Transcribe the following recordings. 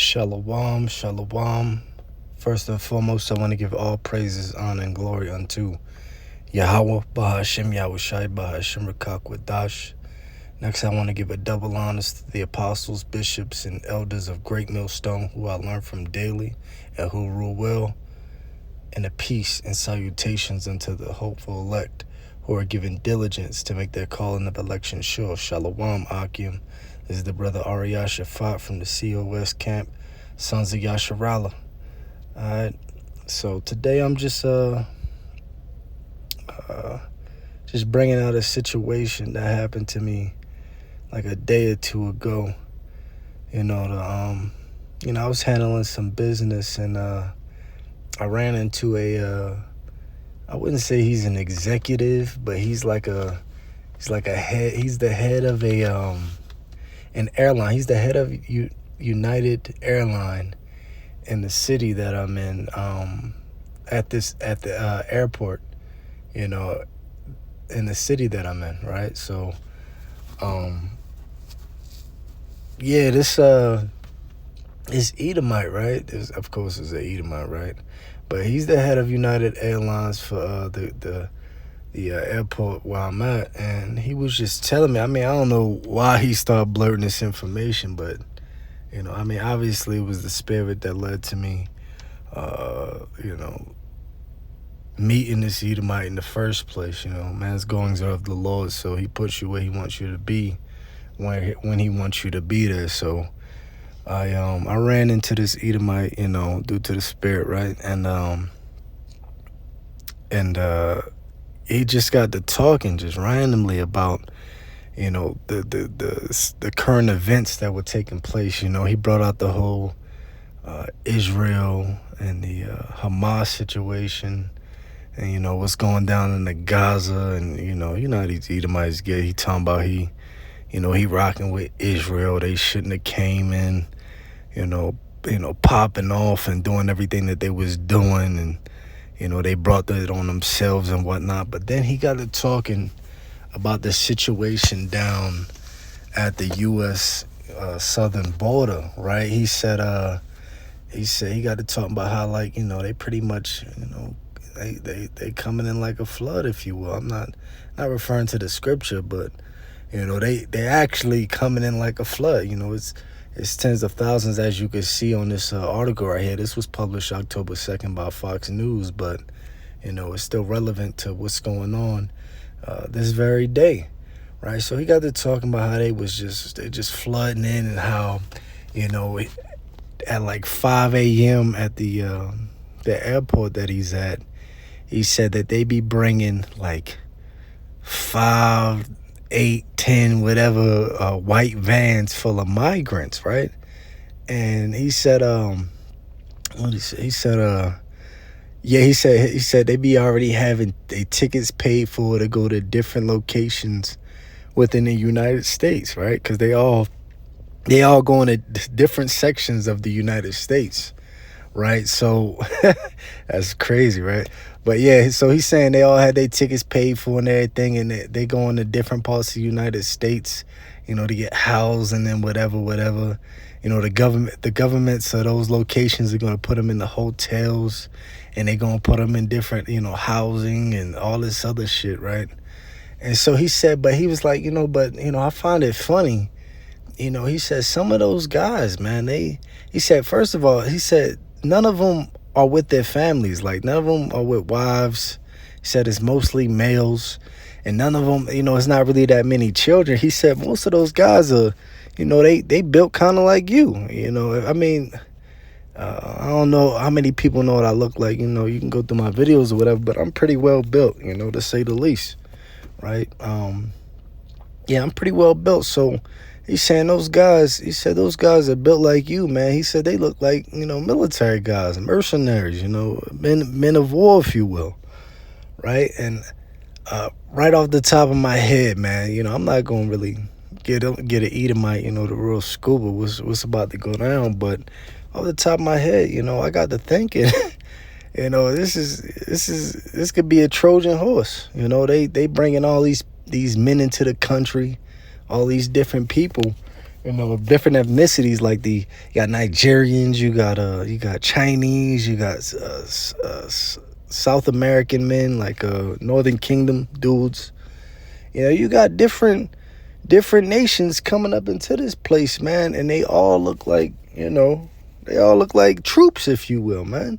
Shalom, shalom. First and foremost, I want to give all praises, honor, and glory unto Yahweh, Bahashim, Yahushai, Bahashim, Rakakwadash. Next, I want to give a double honors to the apostles, bishops, and elders of Great Millstone, who I learn from daily and who rule well, and a peace and salutations unto the hopeful elect, who are given diligence to make their calling of election sure. Shalom, Akim. This is the brother Ariyah Shafat from the COS camp, Sons of Yasharallah. Alright, so today I'm just bringing out a situation that happened to me like a day or two ago. I was handling some business, and I ran into I wouldn't say he's an executive, but he's the head of an airline. He's the head of United Airline in the city that I'm in, at the airport, in the city that I'm in, right? So, this Edomite, right? Of course, it's an Edomite, right? But he's the head of United Airlines for the airport where I'm at, and he was just telling me. I mean, I don't know why he started blurting this information, but obviously it was the spirit that led to me, meeting this Edomite in the first place. Man's goings are of the Lord, so he puts you where he wants you to be when he wants you to be there. So I ran into this Edomite, due to the spirit, right? And he just got to talking just randomly about, the current events that were taking place. He brought out the whole Israel and the Hamas situation, and what's going down in the Gaza, and how these Edomites get. He talking about he rocking with Israel. They shouldn't have came in, popping off and doing everything that they was doing, and they brought that on themselves and whatnot. But then he got to talking about the situation down at the U.S. southern border, right? He said he got to talking about how, like, they pretty much, they coming in like a flood, if you will. I'm not referring to the scripture, but they actually coming in like a flood. It's tens of thousands, as you can see on this article right here. This was published October 2nd by Fox News, but it's still relevant to what's going on this very day, right? So he got to talking about how they just flooding in, and how at like 5 a.m. at the airport that he's at, he said that they be bringing like 5, 8, 10, whatever white vans full of migrants, right? And he said, what did he say? He said, he said they be already having their tickets paid for to go to different locations within the United States, right? Because they all going to different sections of the United States, right? So that's crazy, right? But yeah, so he's saying they all had their tickets paid for and everything, and they going to different parts of the United States, to get housed, and then whatever. The governments of those locations are going to put them in the hotels, and they're going to put them in different, housing and all this other shit, right? And so he said, but he was like, I find it funny. He said some of those guys, man, he said, first of all, he said none of them are with their families. Like, none of them are with wives. He said it's mostly males, and none of them, it's not really that many children. He said most of those guys are, they built kind of like you. I mean, I don't know how many people know what I look like. You can go through my videos or whatever, but I'm pretty well built, to say the least, right? I'm pretty well built. So he's saying those guys are built like you, man. He said they look like, military guys, mercenaries, men of war, if you will, right? And right off the top of my head, man, I'm not going to really get an Edomite, the real scuba, what's about to go down. But off the top of my head, I got to thinking, this could be a Trojan horse. They bringing all these men into the country, all these different people, different ethnicities, like you got Nigerians, you got Chinese, you got South American men, like Northern Kingdom dudes. You got different nations coming up into this place, man, and they all look like, they all look like troops, if you will, man.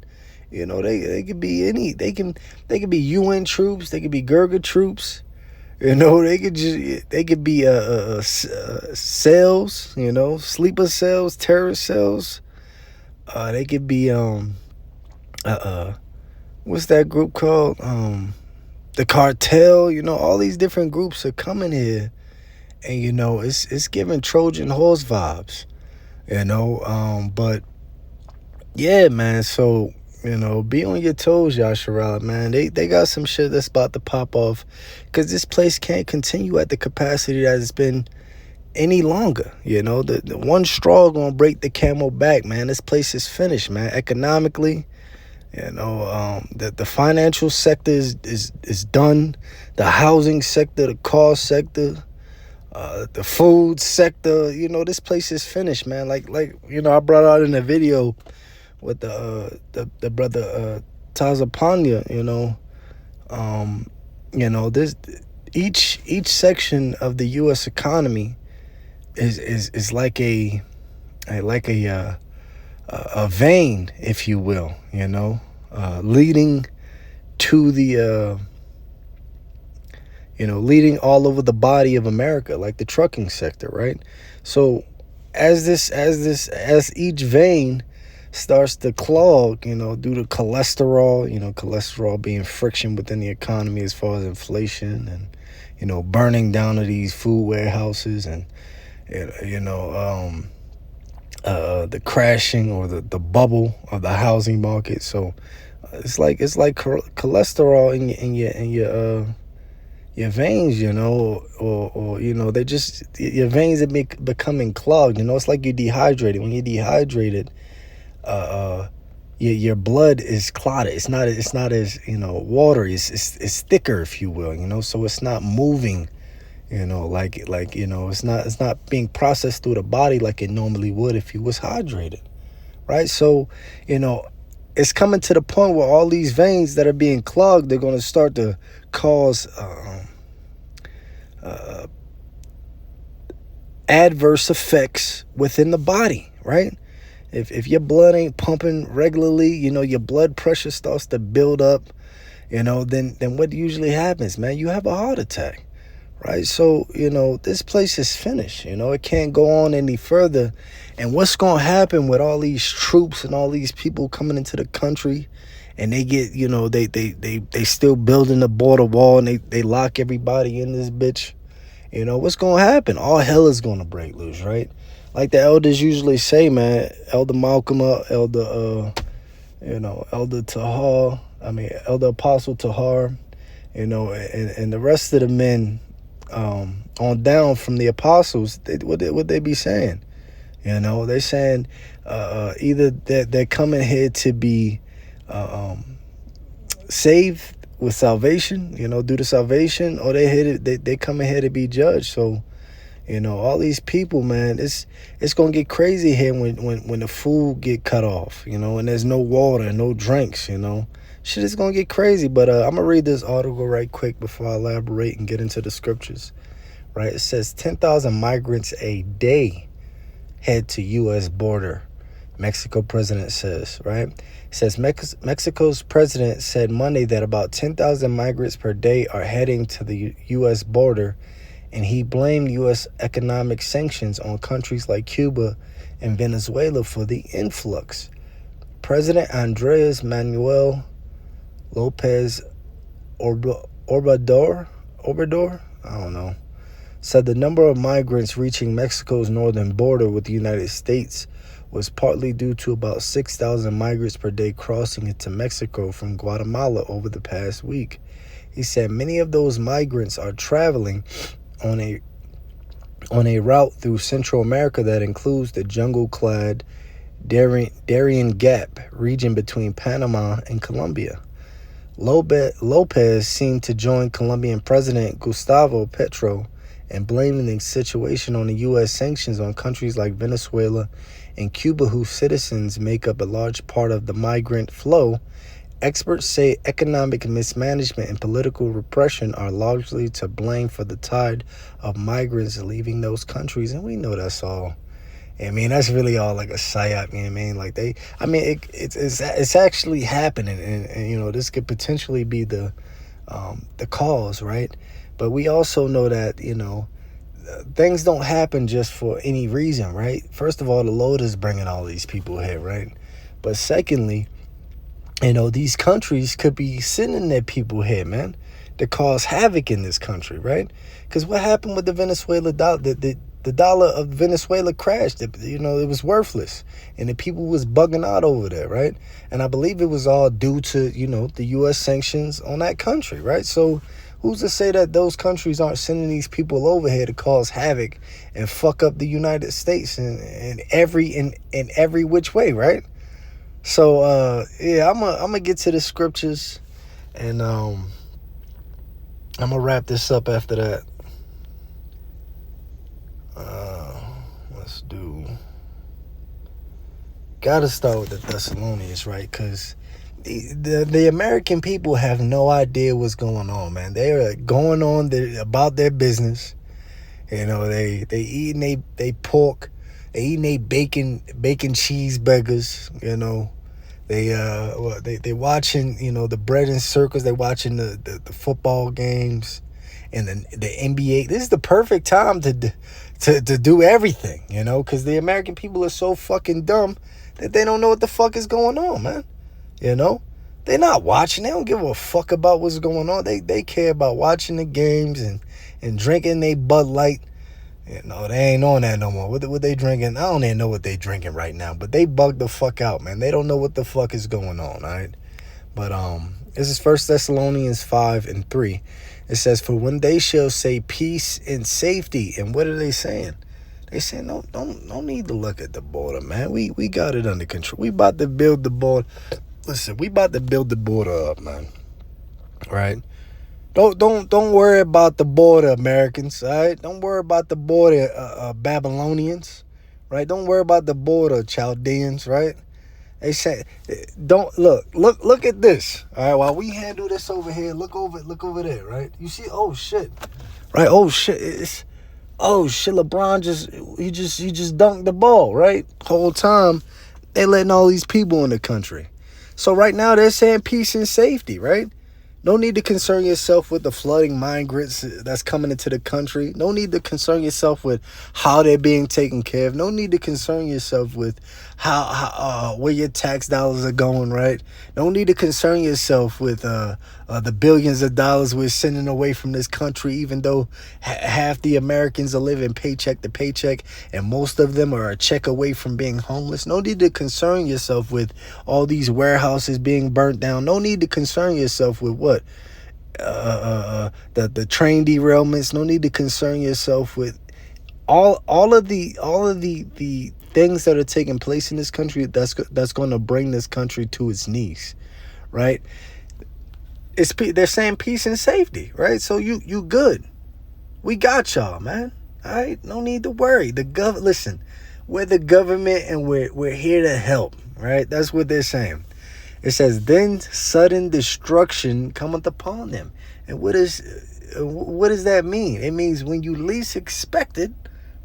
They could be they could be UN troops, they could be Gurga troops. They could be cells, sleeper cells, terrorist cells. They could be what's that group called? The cartel. All these different groups are coming here, and it's giving Trojan Horse vibes. But yeah, man. So be on your toes, Yasharala, man. They got some shit that's about to pop off, because this place can't continue at the capacity that it's been any longer. The one straw gonna break the camel back, man. This place is finished, man. Economically, the financial sector is done. The housing sector, the car sector, the food sector. This place is finished, man. Like I brought out in the video with the brother Tazapanya, this each section of the U.S. economy is like a vein, if you will, leading to the leading all over the body of America, like the trucking sector, right? So as each vein starts to clog, due to cholesterol, cholesterol being friction within the economy as far as inflation and, burning down of these food warehouses and, the crashing or the bubble of the housing market. So it's like cholesterol in your veins, or they just, your veins are becoming clogged. It's like you're dehydrated. When you're dehydrated, your blood is clotted. It's not as watery. It's thicker, if you will. So it's not moving, it's not being processed through the body like it normally would if you was hydrated, right? So it's coming to the point where all these veins that are being clogged, they're going to start to cause adverse effects within the body, right? If your blood ain't pumping regularly, your blood pressure starts to build up, then what usually happens, man? You have a heart attack, right? So, this place is finished. It can't go on any further. And what's going to happen with all these troops and all these people coming into the country, and they get, they still building the border wall, and they lock everybody in this bitch. What's going to happen? All hell is going to break loose, right? Like the elders usually say, man, Elder Malcolm, Elder Tahar, Elder Apostle Tahar, and the rest of the men on down from the apostles, what they be saying? They're saying either they're coming here to be saved with salvation, due to salvation, or they coming here to be judged. So, all these people, man, it's gonna get crazy here when the food get cut off, and there's no water, no drinks, shit is gonna get crazy. But I'm gonna read this article right quick before I elaborate and get into the scriptures. Right, it says 10,000 migrants a day head to U.S. border. Mexico president says, right? It says Mexico's president said Monday that about 10,000 migrants per day are heading to the U.S. border, and he blamed U.S. economic sanctions on countries like Cuba and Venezuela for the influx. President Andres Manuel Lopez Obrador, I don't know, said the number of migrants reaching Mexico's northern border with the United States was partly due to about 6,000 migrants per day crossing into Mexico from Guatemala over the past week. He said many of those migrants are traveling on a route through Central America that includes the jungle-clad Darien Gap region between Panama and Colombia. Lopez seemed to join Colombian President Gustavo Petro and blaming the situation on the U.S. sanctions on countries like Venezuela and Cuba, whose citizens make up a large part of the migrant flow. Experts say economic mismanagement and political repression are largely to blame for the tide of migrants leaving those countries. And we know that's all. I mean, that's really all like a psyop, you know what I mean? Like it's actually happening, and you know, this could potentially be the cause, right? But we also know that, you know, things don't happen just for any reason, right? First of all, the Lord is bringing all these people here, right? But secondly, you know, these countries could be sending their people here, man, to cause havoc in this country, right? Because what happened with the Venezuela dollar? The dollar of Venezuela crashed. You know, it was worthless, and the people was bugging out over there, right? And I believe it was all due to, you know, the U.S. sanctions on that country, right? So who's to say that those countries aren't sending these people over here to cause havoc and fuck up the United States in every which way, right? So yeah, I'm gonna get to the scriptures, and I'm gonna wrap this up after that. Let's do. Gotta start with the Thessalonians, right? Because the American people have no idea what's going on, man. They are going on about their business. You know, they eating they pork. They eating they bacon cheeseburgers, you know. They watching, you know, the bread and circles. They watching the football games and the NBA. This is the perfect time to do everything, you know, because the American people are so fucking dumb that they don't know what the fuck is going on, man. You know, they're not watching. They don't give a fuck about what's going on. They care about watching the games and drinking they Bud Light. You know, they ain't on that no more. What they drinking? I don't even know what they drinking right now. But they bugged the fuck out, man. They don't know what the fuck is going on, all right? But this is 1 Thessalonians 5:3. It says, "For when they shall say peace and safety," and what are they saying? They saying, no need to look at the border, man. We got it under control. We about to build the border. Listen, we about to build the border up, man. Right? Don't worry about the border, Americans, all right? Don't worry about the border, Babylonians, right? Don't worry about the border, Chaldeans, right? They say, don't look at this, all right? While we handle this over here, look over there, right? You see, oh shit, right? Oh shit, LeBron just dunked the ball, right? Whole time they letting all these people in the country, so right now they're saying peace and safety, right? No need to concern yourself with the flooding migrants that's coming into the country. No need to concern yourself with how they're being taken care of. No need to concern yourself with how where your tax dollars are going, right? No need to concern yourself with the billions of dollars we're sending away from this country, even though half the Americans are living paycheck to paycheck, and most of them are a check away from being homeless. No need to concern yourself with all these warehouses being burnt down. No need to concern yourself with what? The train derailments. No need to concern yourself with all of the things that are taking place in this country that's going to bring this country to its knees, right? They're saying peace and safety, right? So you good. We got y'all, man. All right, no need to worry. Listen, we're the government and we're here to help, right? That's what they're saying. It says, "Then sudden destruction cometh upon them." And what does that mean? It means when you least expect it,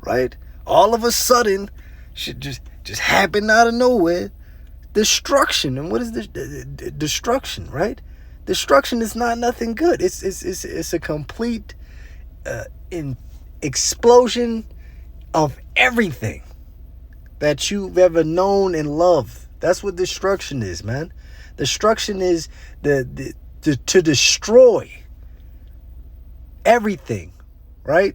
right? All of a sudden, should just happen out of nowhere. Destruction. And what is this? Destruction, right? Destruction is not nothing good. It's a complete explosion of everything that you've ever known and loved. That's what destruction is, man. Destruction is to destroy everything, right?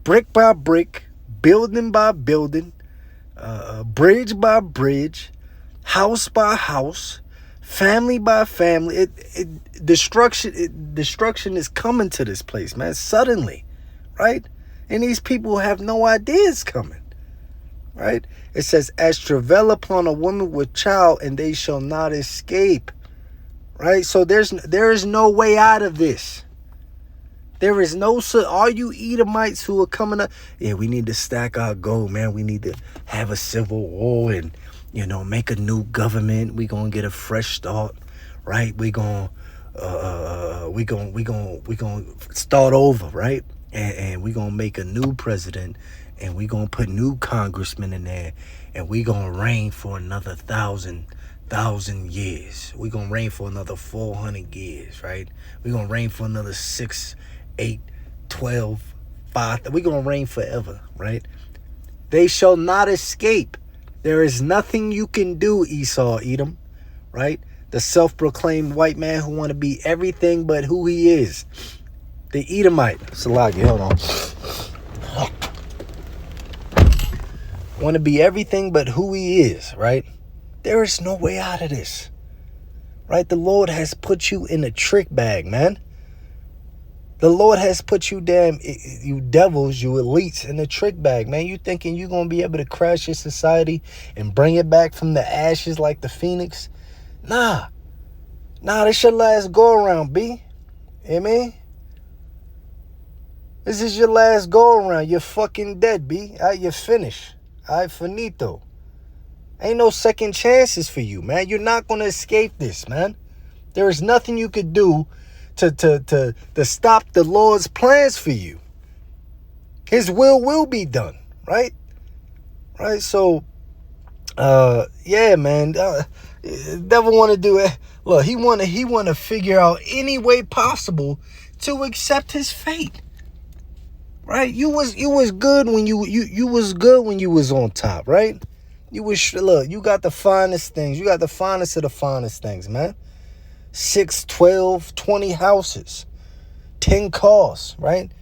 Brick by brick, building by building, bridge by bridge, house by house, family by family. Destruction is coming to this place, man, suddenly, right? And these people have no idea it's coming. Right? It says, "As travail upon a woman with child, and they shall not escape." Right? So there is no way out of this. There is no, all you Edomites who are coming up, yeah, we need to stack our gold, man. We need to have a civil war and, make a new government. We gonna get a fresh start, right? We gonna start over, right? And we gonna make a new president, and we gonna put new congressmen in there, and we gonna reign for another thousand years. We gonna reign for another 400 years, right? We gonna reign for another 6, 8, 12, 5. We gonna reign forever, right? They shall not escape. There is nothing you can do, Esau, Edom, right? The self-proclaimed white man who want to be everything but who he is. The Edomite. Salagi, hold on. Want to be everything but who he is, right? There is no way out of this, right? The Lord has put you in a trick bag, man. The Lord has put you you devils, you elites, in a trick bag, man. You thinking you're going to be able to crash your society and bring it back from the ashes like the phoenix? Nah, this your last go around, B. You know what I mean? This is your last go around. You're fucking dead, B. All right, you're finished. All right, finito. Ain't no second chances for you, man. You're not going to escape this, man. There is nothing you could do to stop the Lord's plans for you. His will be done, right? Right? So, yeah, man. Devil want to do it. Look, he want to figure out any way possible to accept his fate. Right? You was good when you was good when you was on top, right? You got the finest things. You got the finest of the finest things, man. 6, 12, 20 houses, 10 cars, right?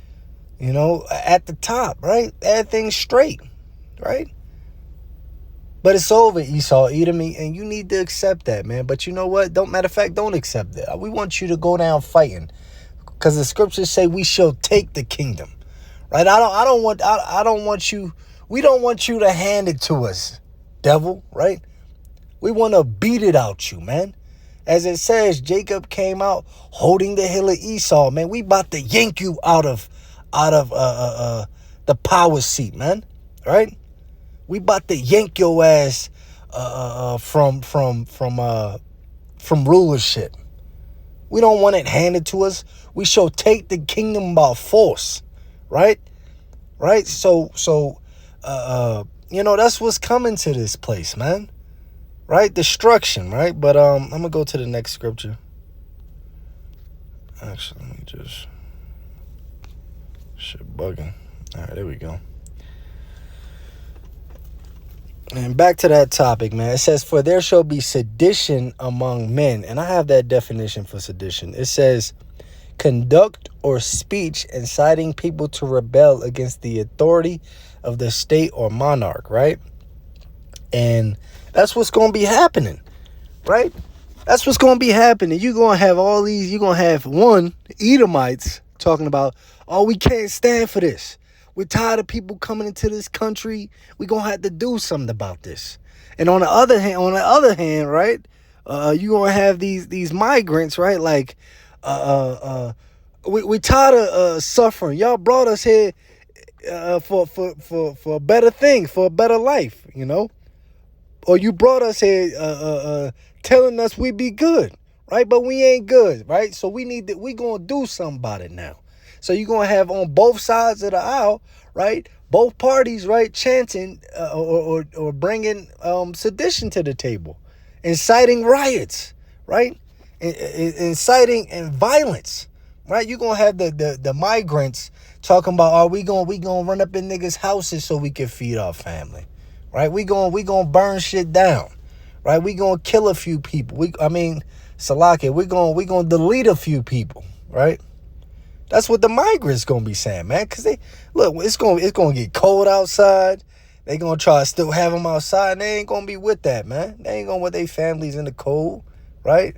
At the top, right? Everything's straight, right? But it's over, Esau, Edom, and you need to accept that, man. But you know what? Don't accept that. We want you to go down fighting, because the scriptures say we shall take the kingdom, right? I don't want you. We don't want you to hand it to us, devil, right? We want to beat it out you, man. As it says, Jacob came out holding the hill of Esau, man. We about to yank you out of the power seat, man. Right? We about to yank your ass from rulership. We don't want it handed to us. We shall take the kingdom by force, right? Right? So that's what's coming to this place, man. Right? Destruction, right? But I'm going to go to the next scripture. Actually, let me just... Shit bugging. All right, there we go. And back to that topic, man. It says, for there shall be sedition among men. And I have that definition for sedition. It says, conduct or speech inciting people to rebel against the authority of the state or monarch, right? And that's what's going to be happening, right? That's what's going to be happening. You're going to have you're going to have Edomites talking about, oh, we can't stand for this. We're tired of people coming into this country. We're going to have to do something about this. And on the other hand, right, you're going to have these migrants, right? Like, we tired of suffering. Y'all brought us here for a better thing, for a better life, Or you brought us here telling us we be good, right? But we ain't good, right? So we going to do something about it now. So you're going to have on both sides of the aisle, right? Both parties, right, chanting or bringing sedition to the table, inciting riots, right? Inciting and violence, right? You're going to have the migrants talking about, we going to run up in niggas' houses so we can feed our family, right? We going to burn shit down, right? We going to kill a few people. Salaki, we going to delete a few people, right? That's what the migrants gonna be saying, man. Cause it's gonna get cold outside. They gonna try to still have them outside. And they ain't gonna be with that, man. They ain't gonna with their families in the cold, right?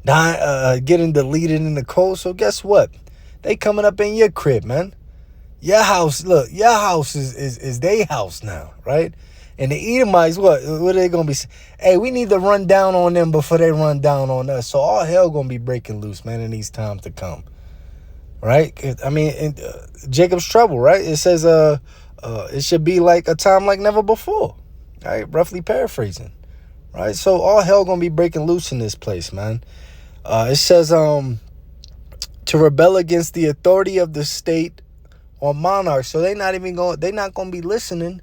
Getting deleted in the cold. So guess what? They coming up in your crib, man. Your house, your house is their house now, right? And the Edomites, what are they gonna be? Hey, we need to run down on them before they run down on us. So all hell gonna be breaking loose, man, in these times to come. right? I mean, Jacob's trouble, right? It says, it should be like a time like never before, right? Roughly paraphrasing, right? So all hell gonna be breaking loose in this place, man. It says, to rebel against the authority of the state or monarch. So they're not gonna be listening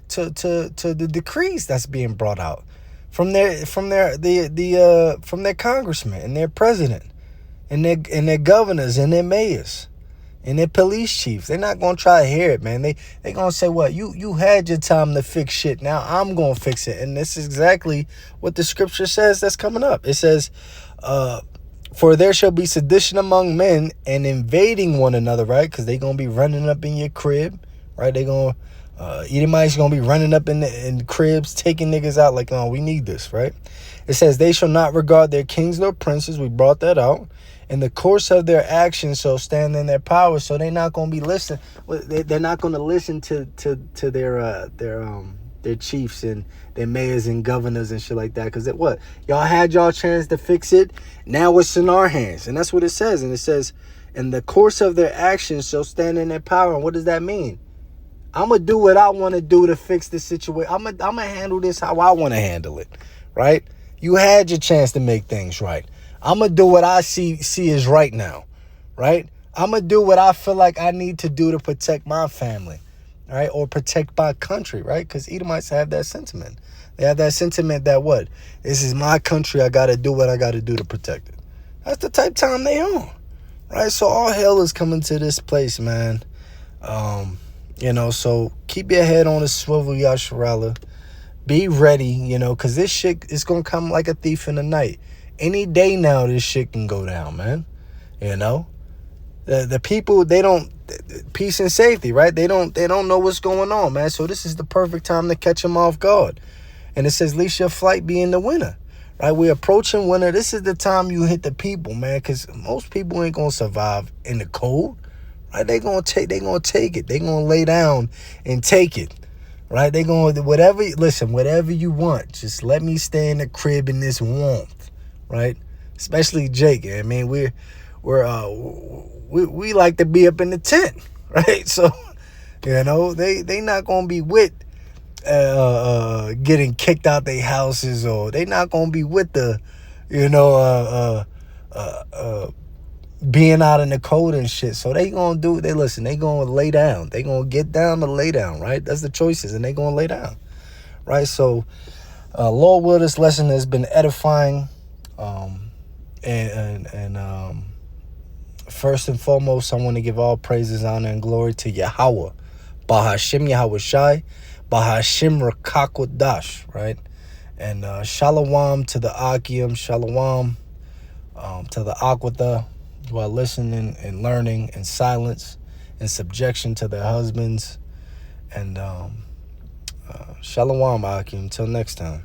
to the decrees that's being brought out from their congressmen and their president and their governors and their mayors and their police chiefs. They're not gonna try to hear it, man. They gonna say, what, you had your time to fix shit, now I'm gonna fix it. And this is exactly what the scripture says that's coming up. It says, for there shall be sedition among men and invading one another, right? Because they gonna be running up in your crib, right? They gonna Edomites gonna be running up in cribs, taking niggas out like, oh, we need this, right? It says they shall not regard their kings nor princes. We brought that out. In the course of their actions shall stand in their power. So they're not gonna be listening. They're not gonna listen to their chiefs and their mayors and governors and shit like that. Because what? Y'all had y'all chance to fix it. Now it's in our hands. And that's what it says. And it says, in the course of their actions shall stand in their power. And what does that mean? I'm going to do what I want to do to fix the situation. I'm going to handle this how I want to handle it, right? You had your chance to make things right. I'm going to do what I see is right now, right? I'm going to do what I feel like I need to do to protect my family, right? Or protect my country, right? Because Edomites have that sentiment. They have that sentiment that what? This is my country. I got to do what I got to do to protect it. That's the type of time they on, right? So all hell is coming to this place, man. So keep your head on a swivel, Yasharala. Be ready, because this shit is going to come like a thief in the night. Any day now, this shit can go down, man. The people, they don't, peace and safety, right? They don't know what's going on, man. So this is the perfect time to catch them off guard. And it says, at least your flight be in the winter, right? We're approaching winter. This is the time you hit the people, man, because most people ain't going to survive in the cold. Right? They gonna take it. They gonna lay down and take it. Right? They gonna whatever you want. Just let me stay in the crib in this warmth. Right? Especially Jake. I mean, we like to be up in the tent. Right? So, they not gonna be with getting kicked out their houses, or they not gonna be with the being out in the cold and shit. So they gonna lay down. They gonna get down to lay down, right? That's the choices, and they gonna lay down, right? So Lord will, this lesson has been edifying, and first and foremost, I want to give all praises, honor, and glory to Yahweh, Bahashim Yahweh Shai, Bahashim Rakakodash, right? And Shalom to the Akim, Shalom to the Akwatha, who are listening and learning in silence, in subjection to their husbands. And Shalom, Akim. Until next time.